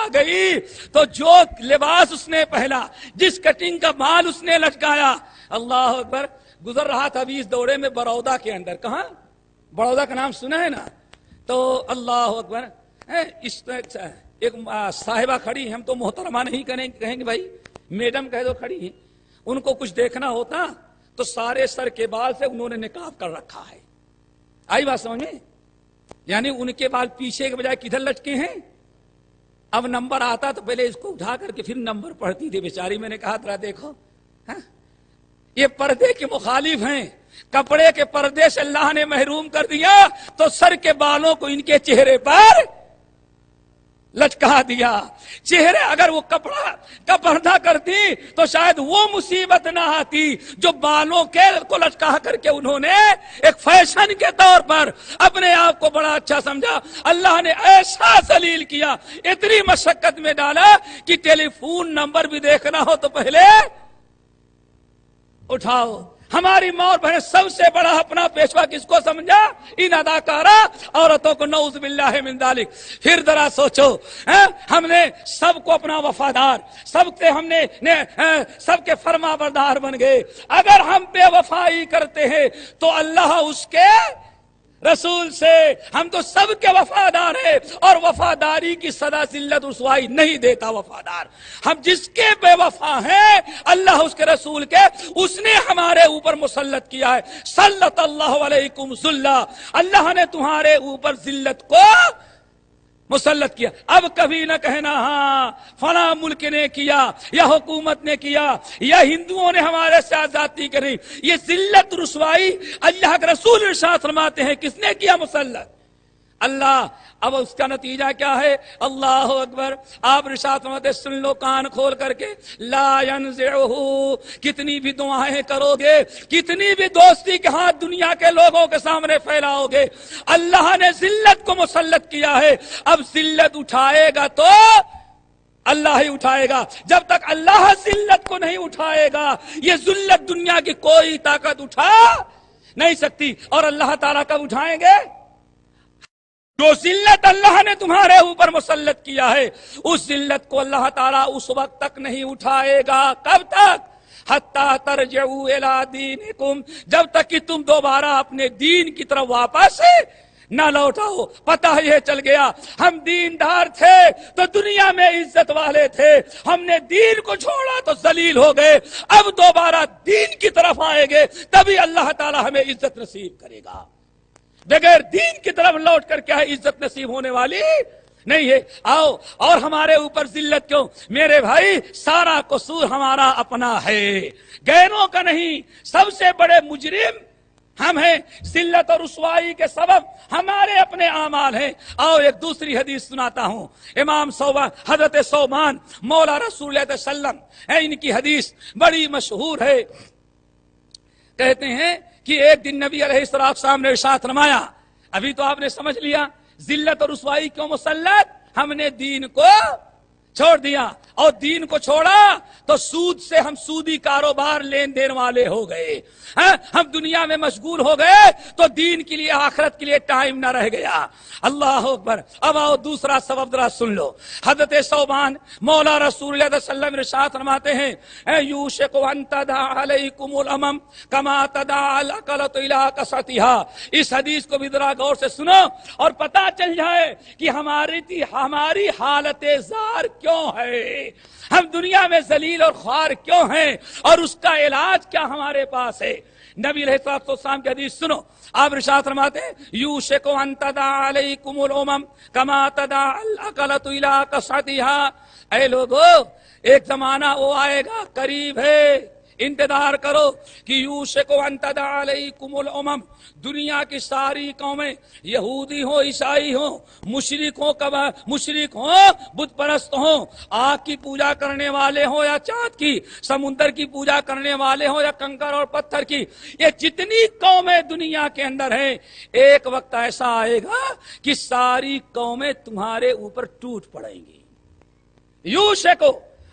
آ گئی تو جو لباس اس نے پہنا، جس کٹنگ کا بال اس نے لٹکایا، اللہ اکبر. گزر رہا تھا ابھی اس دورے میں بڑودہ کے اندر. کہاں؟ بڑودہ کا نام سنا ہے نا؟ تو اللہ اکبر، ایک صاحبہ کھڑی، ہم تو محترمہ نہیں کہیں گے بھائی، میڈم کہہ دو کھڑی ہیں. ان کو کچھ دیکھنا ہوتا تو سارے سر کے بال سے انہوں نے نقاب کر رکھا ہے. آئی بات سمجھ میں؟ یعنی ان کے بال پیچھے کے بجائے کدھر لٹکے ہیں. اب نمبر آتا تو پہلے اس کو اٹھا کر کے پھر نمبر پڑھتی تھی بیچاری. میں نے کہا ترا دیکھو، یہ پردے کے مخالف ہیں. کپڑے کے پردے سے اللہ نے محروم کر دیا تو سر کے بالوں کو ان کے چہرے پر لٹکا دیا. چہرے اگر وہ کپڑا کا پردہ کرتی تو شاید وہ مصیبت نہ آتی جو بالوں کے کو لٹکا کر کے انہوں نے ایک فیشن کے طور پر اپنے آپ کو بڑا اچھا سمجھا. اللہ نے ایسا ذلیل کیا، اتنی مشقت میں ڈالا کہ ٹیلی فون نمبر بھی دیکھنا ہو تو پہلے اٹھاؤ. ہماری ماں اور بہن سب سے بڑا اپنا پیشوا کس کو سمجھا؟ ان اداکارہ عورتوں کو. نعوذ باللہ من ذالک. پھر ذرا سوچو، ہم نے سب کو اپنا وفادار، سب کے فرما بردار بن گئے. اگر ہم بے وفائی کرتے ہیں تو اللہ اس کے رسول سے ہم تو سب کے وفادار ہیں، اور وفاداری کی صدا ذلت رسوائی نہیں دیتا وفادار. ہم جس کے بے وفا ہیں اللہ اس کے رسول کے، اس نے ہمارے اوپر مسلط کیا ہے. سلط اللہ علیکم ذلہ، اللہ نے تمہارے اوپر ذلت کو مسلط کیا. اب کبھی نہ کہنا ہاں فلاں ملک نے کیا یا حکومت نے کیا یا ہندوؤں نے ہمارے ساتھ زیادتی کری. یہ ذلت رسوائی اللہ کے رسول ارشاد فرماتے ہیں کس نے کیا؟ مسلط اللہ. اب اس کا نتیجہ کیا ہے؟ اللہ اکبر. آپ ارشاد فرماتے سن لو کان کھول کر کے، لا ینزعہ. کتنی بھی دعائیں کرو گے، کتنی بھی دوستی کے ہاتھ دنیا کے لوگوں کے سامنے پھیلاؤ گے، اللہ نے ذلت کو مسلط کیا ہے. اب ذلت اٹھائے گا تو اللہ ہی اٹھائے گا. جب تک اللہ ذلت کو نہیں اٹھائے گا یہ ذلت دنیا کی کوئی طاقت اٹھا نہیں سکتی. اور اللہ تعالیٰ کب اٹھائیں گے؟ جو ذلت اللہ نے تمہارے اوپر مسلط کیا ہے اس ذلت کو اللہ تعالیٰ اس وقت تک نہیں اٹھائے گا. کب تک؟ حتی ترجعوا الی دینکم، جب تک کہ تم دوبارہ اپنے دین کی طرف واپس نہ لوٹاؤ. پتہ یہ چل گیا ہم دیندار تھے تو دنیا میں عزت والے تھے، ہم نے دین کو چھوڑا تو ذلیل ہو گئے. اب دوبارہ دین کی طرف آئیں گے تبھی اللہ تعالیٰ ہمیں عزت نصیب کرے گا. بغیر دین کی طرف لوٹ کر کیا ہے عزت نصیب ہونے والی نہیں ہے. آؤ، اور ہمارے اوپر ذلت کیوں؟ میرے بھائی سارا قصور ہمارا اپنا ہے، غیروں کا نہیں. سب سے بڑے مجرم ہم ہیں. ذلت اور رسوائی کے سبب ہمارے اپنے اعمال ہیں. آؤ ایک دوسری حدیث سناتا ہوں. امام صوبان حضرت صوبان مولا رسول اللہ صلی اللہ علیہ وسلم ہے، ان کی حدیث بڑی مشہور ہے. کہتے ہیں کہ ایک دن نبی علیہ السلام نے ارشاد فرمایا، ابھی تو آپ نے سمجھ لیا ذلت اور رسوائی کیوں مسلط؟ ہم نے دین کو چھوڑ دیا، اور دین کو چھوڑا تو سود سے ہم سودی کاروبار لین دین والے ہو گئے. ہم دنیا میں مشغول ہو گئے تو دین کے لیے آخرت کے لیے ٹائم نہ رہ گیا. اللہ اکبر. اب آؤ دوسرا سبب ذرا سن لو. حضرت صوبان مولا رسول اللہ صلی اللہ علیہ وسلم ارشاد فرماتے ہیں یوشک ان تداعی علیکم الامم کما تداعی العقلۃ الی قصتها. اس حدیث کو بھی ذرا غور سے سنو اور پتہ چل جائے کہ ہماری حالت زار کیوں ہے، ہم دنیا میں ذلیل اور خوار کیوں ہیں، اور اس کا علاج کیا ہمارے پاس ہے. نبی علیہ السلام کی حدیث سنو. آپ ارشاد فرماتے ہیں یوشک ان تداعی علیکم الامم کما تداعی العقلۃ الی قصتها. اے لوگو ایک زمانہ وہ آئے گا، قریب ہے، انتظار کرو کہ یوشک ان تداعی علیکم الامم، دنیا کی ساری قومیں، یہودی ہوں، عیسائی ہوں، مشرک ہوں، بت پرست ہوں، آگ کی پوجا کرنے والے ہوں یا چاند کی، سمندر کی پوجا کرنے والے ہوں یا کنکر اور پتھر کی، یہ جتنی قومیں دنیا کے اندر ہیں، ایک وقت ایسا آئے گا کہ ساری قومیں تمہارے اوپر ٹوٹ پڑیں گی. یوشکو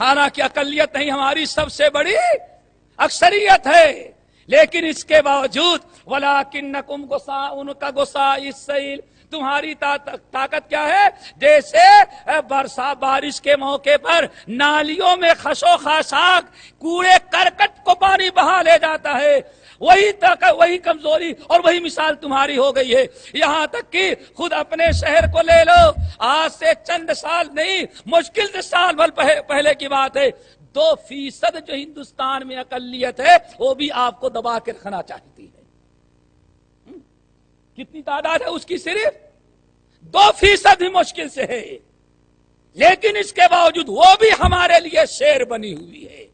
حالانکہ اقلیت نہیں، ہماری سب سے بڑی اکثریت ہے، لیکن اس کے باوجود وَلَٰكِنَّكُمْ غُثَاءٌ كَغُثَاءِ السَّيْلِ، تمہاری طاقت کیا ہے؟ جیسے بارش کے موقع پر نالیوں میں خشو خاشاک کوڑے کرکٹ کو پانی بہا لے جاتا ہے، وہی طاقت، وہی کمزوری اور وہی مثال تمہاری ہو گئی ہے۔ یہاں تک کہ خود اپنے شہر کو لے لو، آج سے چند سال نہیں، مشکل سے سال بھر پہلے کی بات ہے، 2% جو ہندوستان میں اقلیت ہے وہ بھی آپ کو دبا کے رکھنا چاہتی ہے۔ کتنی تعداد ہے اس کی؟ صرف 2% ہی مشکل سے ہے، لیکن اس کے باوجود وہ بھی ہمارے لیے شیر بنی ہوئی ہے۔